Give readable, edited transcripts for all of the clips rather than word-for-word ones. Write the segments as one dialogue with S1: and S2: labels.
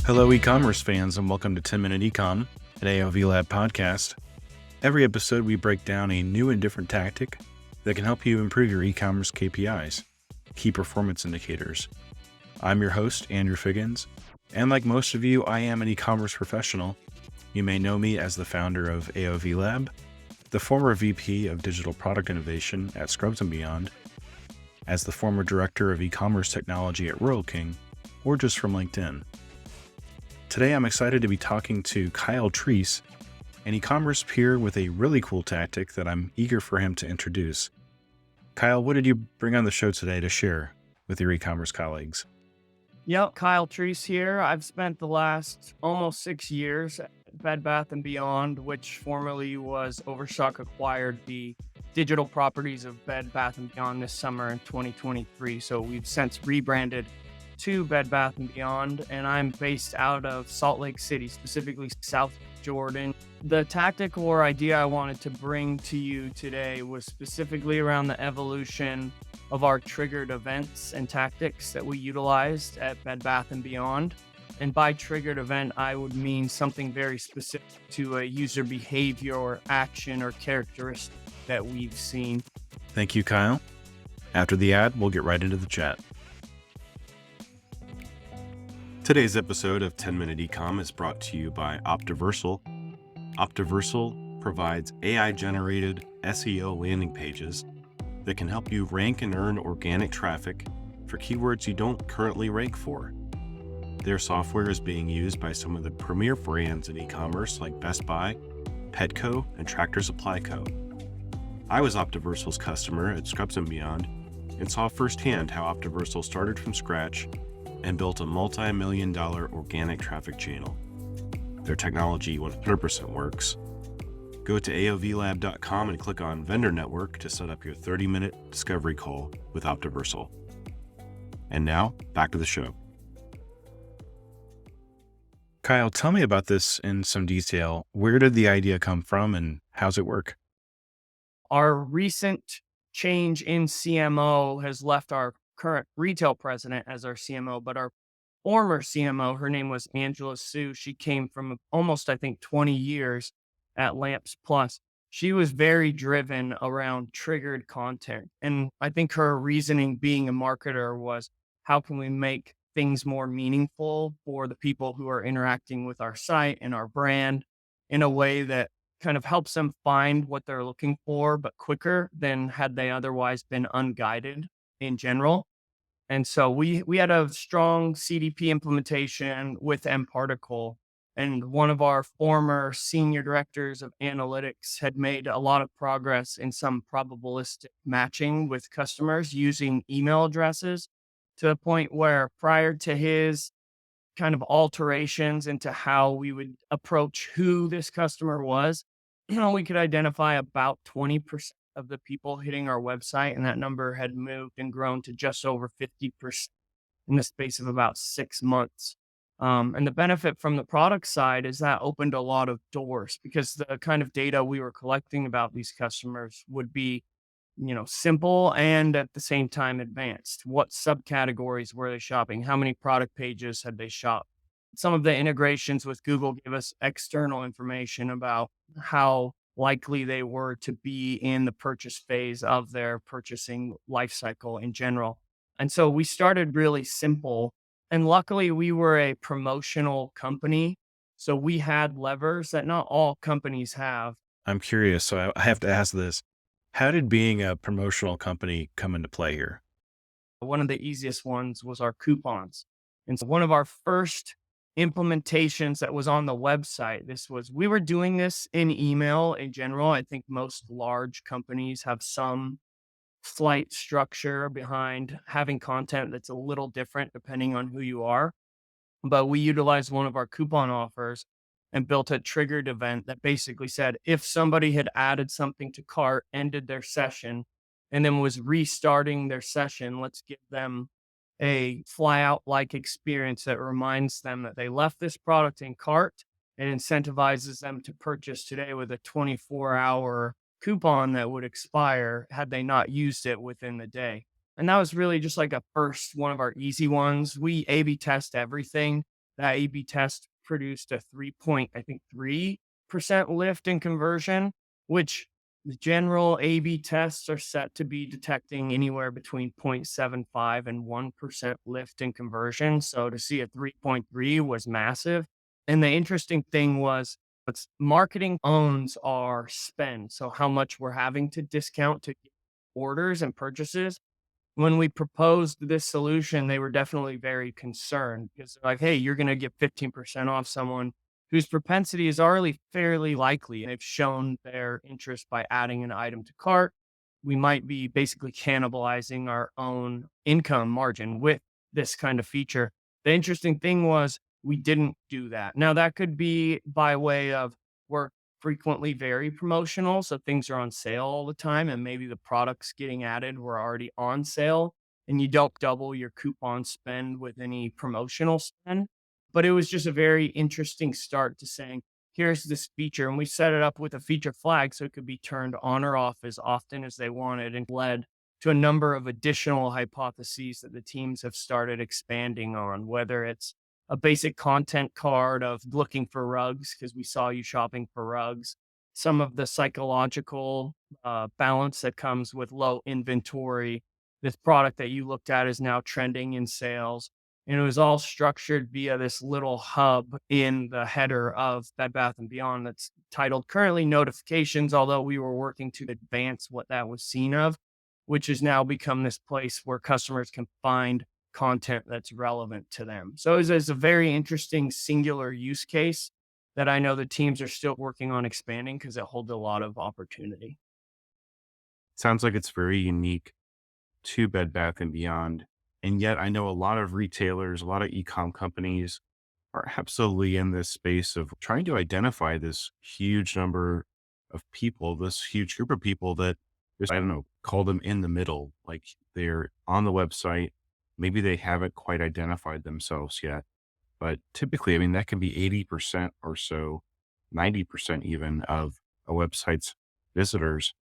S1: Hello, e-commerce fans, and welcome to 10-Minute Ecom, an AOV Lab podcast. Every episode, we break down a new and different tactic that can help you improve your e-commerce KPIs, key performance indicators. I'm your host, Andrew Figgins, and like most of you, I am an e-commerce professional. You may know me as the founder of AOV Lab, the former VP of Digital Product Innovation at Scrubs & Beyond, as the former Director of E-commerce Technology at Royal King, or just from LinkedIn. Today, I'm excited to be talking to Kyle Treece, an e-commerce peer with a really cool tactic that I'm eager for him to introduce. Kyle, what did you bring on the show today to share with your e-commerce colleagues?
S2: Yep, Kyle Treece here. I've spent the last almost 6 years at Bed Bath Beyond, which formerly was Overstock acquired the digital properties of Bed Bath Beyond this summer in 2023. So we've since rebranded to Bed Bath & Beyond, and I'm based out of Salt Lake City, specifically South Jordan. The tactic or idea I wanted to bring to you today was specifically around the evolution of our triggered events and tactics that we utilized at Bed Bath & Beyond. And by triggered event, I would mean something very specific to a user behavior or action or characteristic that we've seen.
S1: Thank you, Kyle. After the ad, we'll get right into the chat. Today's episode of 10-Minute Ecom is brought to you by Optiversal. Optiversal provides AI-generated SEO landing pages that can help you rank and earn organic traffic for keywords you don't currently rank for. Their software is being used by some of the premier brands in e-commerce like Best Buy, Petco, and Tractor Supply Co. I was Optiversal's customer at Scrubs & Beyond and saw firsthand how Optiversal started from scratch and built a multi-million-dollar organic traffic channel. Their technology 100% works. Go to aovlab.com and click on Vendor Network to set up your 30-minute discovery call with Optiversal. And now, back to the show. Kyle, tell me about this in some detail. Where did the idea come from and how's it work?
S2: Our recent change in CMO has left our current retail president as our CMO, but our former CMO, her name was Angela Sue. She came from almost, 20 years at Lamps Plus. She was very driven around triggered content. And I think her reasoning being a marketer was, how can we make things more meaningful for the people who are interacting with our site and our brand in a way that kind of helps them find what they're looking for, but quicker than had they otherwise been unguided in general. And so we had a strong CDP implementation with mParticle, and one of our former senior directors of analytics had made a lot of progress in some probabilistic matching with customers using email addresses to the point where prior to his kind of alterations into how we would approach who this customer was, we could identify about 20% of the people hitting our website, and that number had moved and grown to just over 50% in the space of about 6 months. And the benefit from the product side is that opened a lot of doors because the kind of data we were collecting about these customers would be, simple and at the same time advanced. What subcategories were they shopping? How many product pages had they shopped? Some of the integrations with Google give us external information about how likely they were to be in the purchase phase of their purchasing life cycle in general. And so we started really simple. And luckily, we were a promotional company. So we had levers that not all companies have.
S1: I'm curious, so I have to ask this. How did being a promotional company come into play here?
S2: One of the easiest ones was our coupons. And so one of our first implementations that was on the website, we were doing this in email in general. I think most large companies have some slight structure behind having content that's a little different depending on who you are. But we utilized one of our coupon offers and built a triggered event that basically said, if somebody had added something to cart, ended their session, and then was restarting their session, let's give them a fly out like experience that reminds them that they left this product in cart and incentivizes them to purchase today with a 24-hour coupon that would expire had they not used it within the day. And that was really just like a first one of our easy ones. We A/B test everything That A/B test produced a 3% lift in conversion, which the general A/B tests are set to be detecting anywhere between 0.75 and 1% lift in conversion. So to see a 3.3 was massive. And the interesting thing was, it's marketing owns our spend. So how much we're having to discount to get orders and purchases. When we proposed this solution, they were definitely very concerned because they're like, hey, you're going to get 15% off someone whose propensity is already fairly likely. And they've shown their interest by adding an item to cart. We might be basically cannibalizing our own income margin with this kind of feature. The interesting thing was we didn't do that. Now, that could be by way of we're frequently very promotional. So things are on sale all the time, and maybe the products getting added were already on sale, and you don't double your coupon spend with any promotional spend. But it was just a very interesting start to saying, here's this feature. And we set it up with a feature flag so it could be turned on or off as often as they wanted, and led to a number of additional hypotheses that the teams have started expanding on, whether it's a basic content card of looking for rugs because we saw you shopping for rugs, some of the psychological balance that comes with low inventory. This product that you looked at is now trending in sales. And it was all structured via this little hub in the header of Bed Bath & Beyond that's titled currently notifications, although we were working to advance what that was seen of, which has now become this place where customers can find content that's relevant to them. So it's a very interesting singular use case that I know the teams are still working on expanding because it holds a lot of opportunity.
S1: Sounds like it's very unique to Bed Bath and Beyond. And yet I know a lot of retailers, a lot of ecom companies are absolutely in this space of trying to identify this huge number of people, this huge group of people that just, I don't know, call them in the middle. Like they're on the website. Maybe they haven't quite identified themselves yet, but typically, I mean, that can be 80% or so, 90% even of a website's visitors.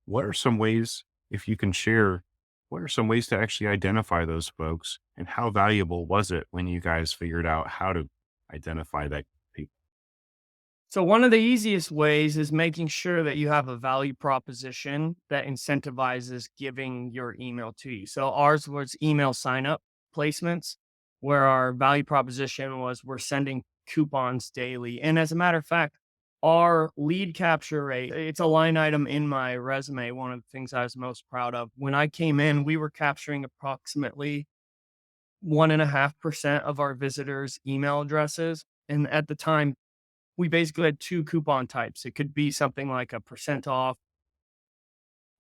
S1: What are some ways, if you can share, what are some ways to actually identify those folks, and how valuable was it when you guys figured out how to identify that people?
S2: So one of the easiest ways is making sure that you have a value proposition that incentivizes giving your email to you. So ours was email sign up placements, where our value proposition was we're sending coupons daily. And as a matter of fact, our lead capture rate, it's a line item in my resume. One of the things I was most proud of when I came in, we were capturing approximately 1.5% of our visitors' email addresses. And at the time, we basically had two coupon types. It could be something like a percent off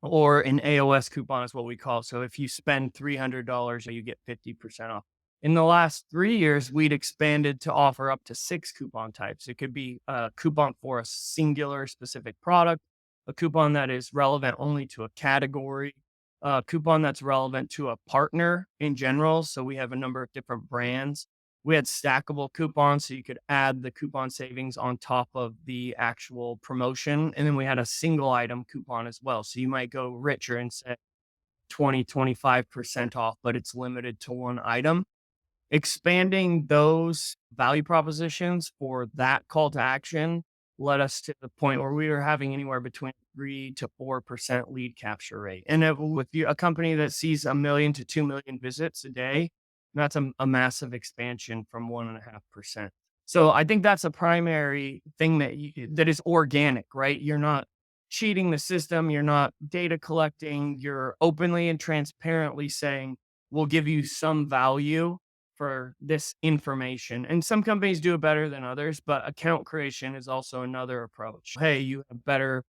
S2: or an AOS coupon is what we call it. So if you spend $300, you get 50% off. In the last 3 years, we'd expanded to offer up to 6 coupon types. It could be a coupon for a singular specific product, a coupon that is relevant only to a category, a coupon that's relevant to a partner in general. So we have a number of different brands. We had stackable coupons, so you could add the coupon savings on top of the actual promotion. And then we had a single item coupon as well. So you might go richer and say 25% off, but it's limited to one item. Expanding those value propositions for that call to action led us to the point where we were having anywhere between 3 to 4% lead capture rate. And with a company that sees 1 million to 2 million visits a day, that's a massive expansion from 1.5%. So I think that's a primary thing that is organic, right? You're not cheating the system. You're not data collecting. You're openly and transparently saying, we'll give you some value for this information. And some companies do it better than others, but account creation is also another approach. Hey, you have better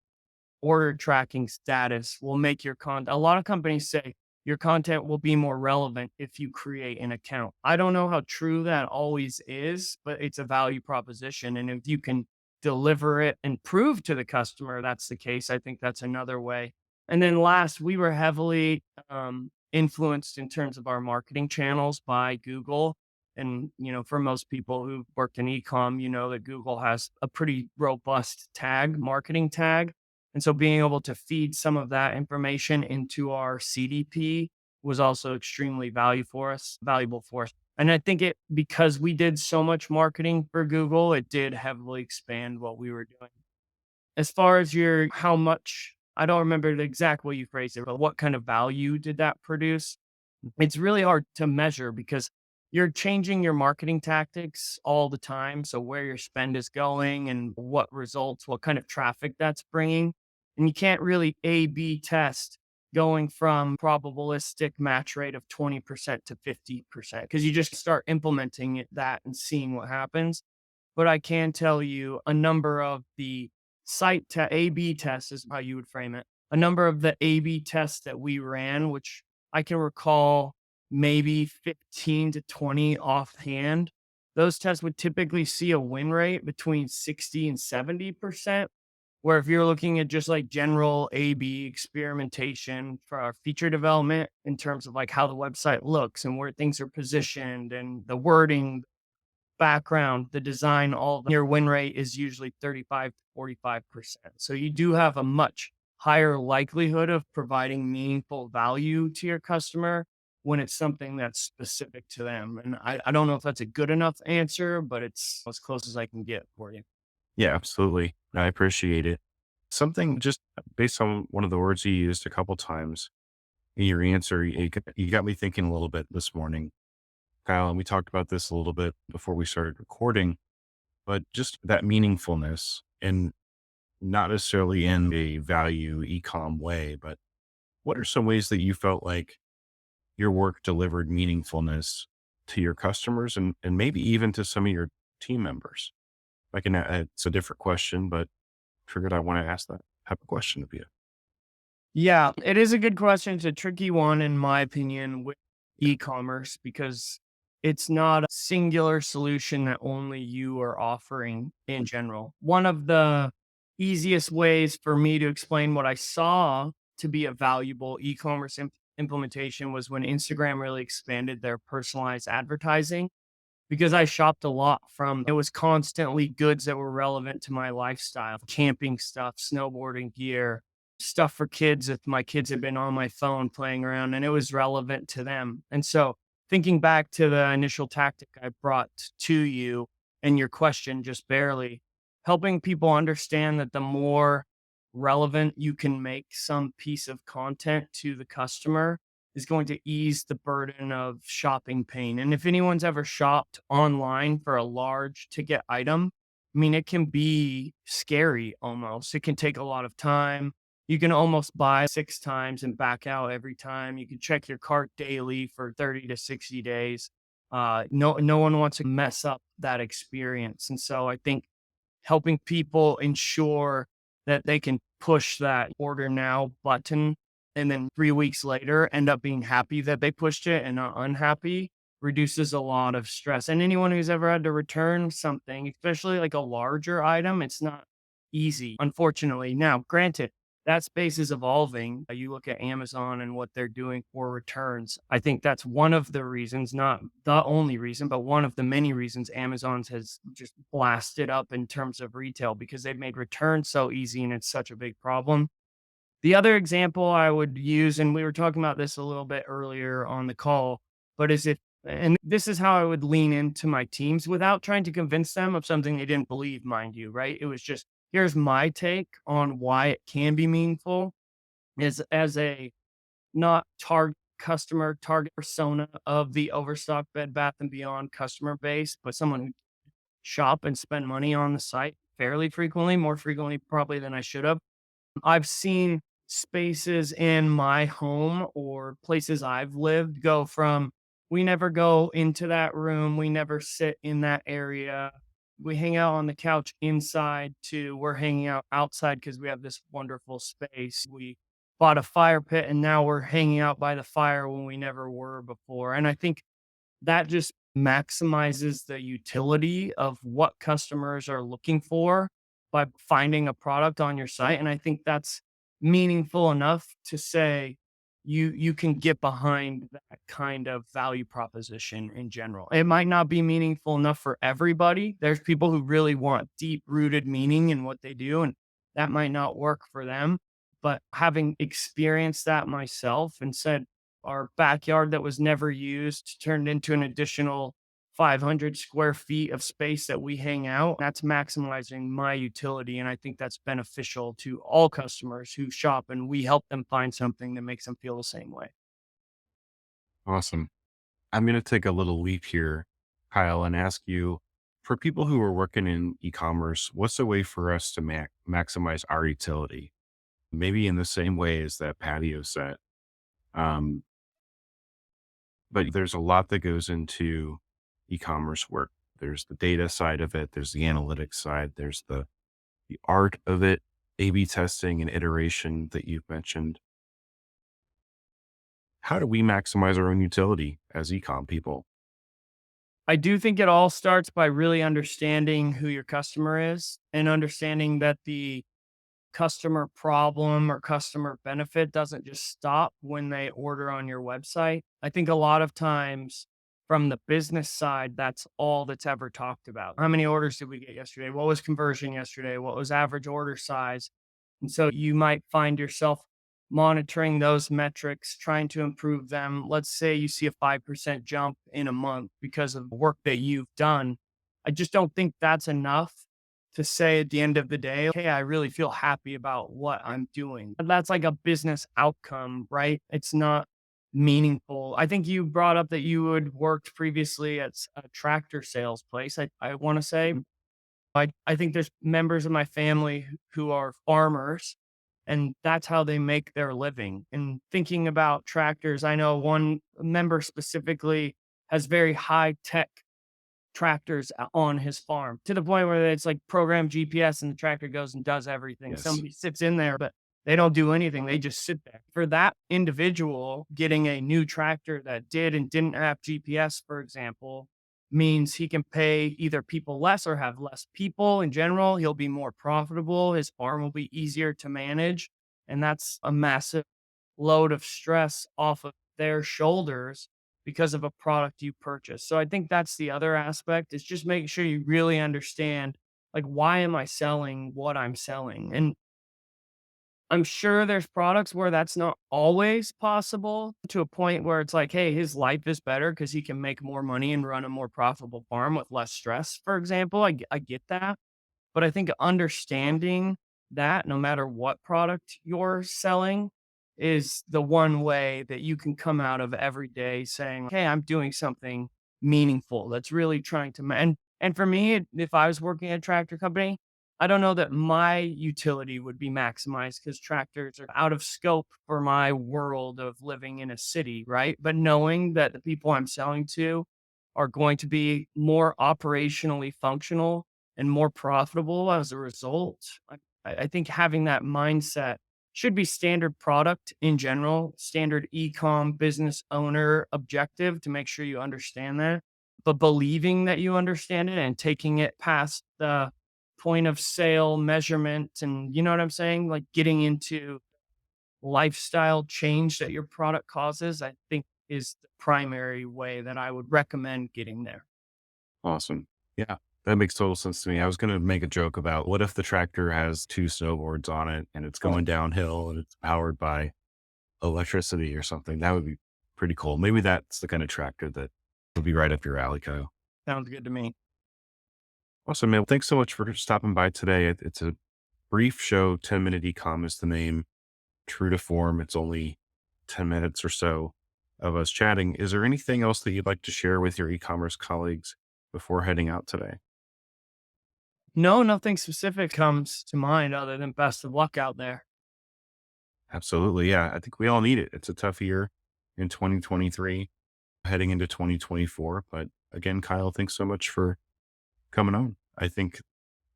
S2: order tracking status. Will make your content. A lot of companies say your content will be more relevant if you create an account. I don't know how true that always is, but it's a value proposition. And if you can deliver it and prove to the customer that's the case, I think that's another way. And then last, we were heavily influenced in terms of our marketing channels by Google. And, for most people who've worked in ecom, that Google has a pretty robust marketing tag. And so being able to feed some of that information into our CDP was also extremely valuable for us. And I think because we did so much marketing for Google, it did heavily expand what we were doing. As far as how much, I don't remember the exact way you phrased it, but what kind of value did that produce? It's really hard to measure because you're changing your marketing tactics all the time. So where your spend is going and what results, what kind of traffic that's bringing. And you can't really A/B test going from probabilistic match rate of 20% to 50% because you just start implementing that and seeing what happens. But I can tell you a number of the site to A/B tests is how you would frame it. A number of the A/B tests that we ran, which I can recall maybe 15 to 20 offhand. Those tests would typically see a win rate between 60 and 70%. Where if you're looking at just like general A/B experimentation for our feature development in terms of like how the website looks and where things are positioned and the wording, background, the design, all of your win rate is usually 35 to 45%. So you do have a much higher likelihood of providing meaningful value to your customer when it's something that's specific to them. And I don't know if that's a good enough answer, but it's as close as I can get for you.
S1: Yeah, absolutely. I appreciate it. Something just based on one of the words you used a couple times in your answer, you got me thinking a little bit this morning, Kyle, and we talked about this a little bit before we started recording, but just that meaningfulness and not necessarily in a value ecom way, but what are some ways that you felt like your work delivered meaningfulness to your customers and maybe even to some of your team members? I can, it's a different question, but figured I want to ask that type of question of you.
S2: Yeah, it is a good question. It's a tricky one, in my opinion, with e-commerce because it's not a singular solution that only you are offering in general. One of the easiest ways for me to explain what I saw to be a valuable e-commerce implementation was when Instagram really expanded their personalized advertising because I shopped a lot from it was constantly goods that were relevant to my lifestyle, camping stuff, snowboarding gear, stuff for kids if my kids had been on my phone playing around and it was relevant to them. And so thinking back to the initial tactic I brought to you and your question just barely, helping people understand that the more relevant you can make some piece of content to the customer is going to ease the burden of shopping pain. And if anyone's ever shopped online for a large ticket item, I mean, it can be scary almost. It can take a lot of time. You can almost buy 6 times and back out every time. You can check your cart daily for 30 to 60 days. No one wants to mess up that experience. And so I think helping people ensure that they can push that order now button and then 3 weeks later end up being happy that they pushed it and not unhappy reduces a lot of stress. And anyone who's ever had to return something, especially like a larger item, it's not easy, unfortunately. Now, granted, that space is evolving. You look at Amazon and what they're doing for returns. I think that's one of the reasons, not the only reason, but one of the many reasons Amazon's has just blasted up in terms of retail because they've made returns so easy and it's such a big problem. The other example I would use, and we were talking about this a little bit earlier on the call, but is if, and this is how I would lean into my teams without trying to convince them of something they didn't believe, mind you, right? It was just, here's my take on why it can be meaningful is as a not target persona of the overstock Bed Bath and Beyond customer base, but someone who shop and spend money on the site fairly frequently, more frequently probably than I should have. I've seen spaces in my home or places I've lived go from we never go into that room, we never sit in that area. We hang out on the couch inside to we're hanging out outside because we have this wonderful space. We bought a fire pit and now we're hanging out by the fire when we never were before. And I think that just maximizes the utility of what customers are looking for by finding a product on your site. And I think that's meaningful enough to say you can get behind that kind of value proposition in general. It might not be meaningful enough for everybody. There's people who really want deep rooted meaning in what they do, and that might not work for them. But having experienced that myself and said, Our backyard that was never used turned into an additional 500 square feet of space that we hang out. That's maximizing my utility. And I think that's beneficial to all customers who shop, and we help them find something that makes them feel the same way.
S1: Awesome. I'm going to take a little leap here, Kyle, and ask you, for people who are working in e-commerce, what's a way for us to maximize our utility? Maybe in the same way as that patio set. Um, but there's a lot that goes into e-commerce work. There's the data side of it. There's the analytics side. There's the art of it, A/B testing and iteration that you've mentioned. How do we maximize our own utility as e-com people?
S2: I do think it all starts by really understanding who your customer is and understanding that the customer problem or customer benefit doesn't just stop when they order on your website. I think a lot of times from the business side, that's all that's ever talked about. How many orders did we get yesterday? What was conversion yesterday? What was average order size? And so you might find yourself monitoring those metrics, trying to improve them. Let's say you see a 5% jump in a month because of the work that you've done. I just don't think that's enough to say at the end of the day, hey, I really feel happy about what I'm doing. That's like a business outcome, right? It's not meaningful. I think you brought up that you had worked previously at a tractor sales place. I want to say, I think there's members of my family who are farmers, and that's how they make their living. And thinking about tractors, I know one member specifically has very high tech tractors on his farm to the point where it's like programmed GPS and the tractor goes and does everything.
S1: Yes.
S2: Somebody sits in there, but they don't do anything. They just sit there. For that individual, getting a new tractor that did and didn't have GPS, for example, means he can pay either people less or have less people in general. He'll be more profitable. His farm will be easier to manage. And that's a massive load of stress off of their shoulders because of a product you purchase. So I think that's the other aspect, is just making sure you really understand, like, why am I selling what I'm selling? And I'm sure there's products where that's not always possible, to a point where it's like, hey, his life is better because he can make more money and run a more profitable farm with less stress, for example. I get that. But I think understanding that no matter what product you're selling is the one way that you can come out of every day saying, hey, I'm doing something meaningful that's really trying to, and for me, if I was working at a tractor company, I don't know that my utility would be maximized because tractors are out of scope for my world of living in a city, right? But knowing that the people I'm selling to are going to be more operationally functional and more profitable as a result, I think having that mindset should be standard product in general, standard ecom business owner objective, to make sure you understand that. But believing that you understand it and taking it past the point of sale measurement, and you know what I'm saying? Like getting into lifestyle change that your product causes, I think is the primary way that I would recommend getting there.
S1: Awesome. Yeah, that makes total sense to me. I was going to make a joke about, what if the tractor has two snowboards on it and it's going downhill and it's powered by electricity or something? That would be pretty cool. Maybe that's the kind of tractor that would be right up your alley, Kyle.
S2: Sounds good to me.
S1: Awesome, man. Thanks so much for stopping by today. It's a brief show. 10-minute ecom is the name. True to form, it's only 10 minutes or so of us chatting. Is there anything else that you'd like to share with your e-commerce colleagues before heading out today?
S2: No, nothing specific comes to mind other than best of luck out there.
S1: Absolutely. Yeah. I think we all need it. It's a tough year in 2023, heading into 2024. But again, Kyle, thanks so much for coming on. I think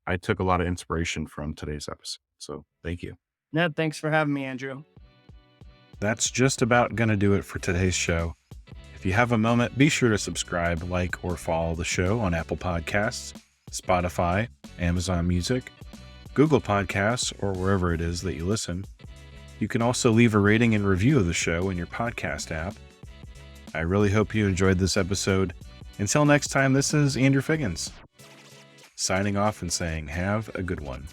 S1: I took a lot of inspiration from today's episode. So thank you.
S2: Ned, thanks for having me, Andrew.
S1: That's just about going to do it for today's show. If you have a moment, be sure to subscribe, like, or follow the show on Apple Podcasts, Spotify, Amazon Music, Google Podcasts, or wherever it is that you listen. You can also leave a rating and review of the show in your podcast app. I really hope you enjoyed this episode. Until next time, this is Andrew Figgins, signing off and saying, have a good one.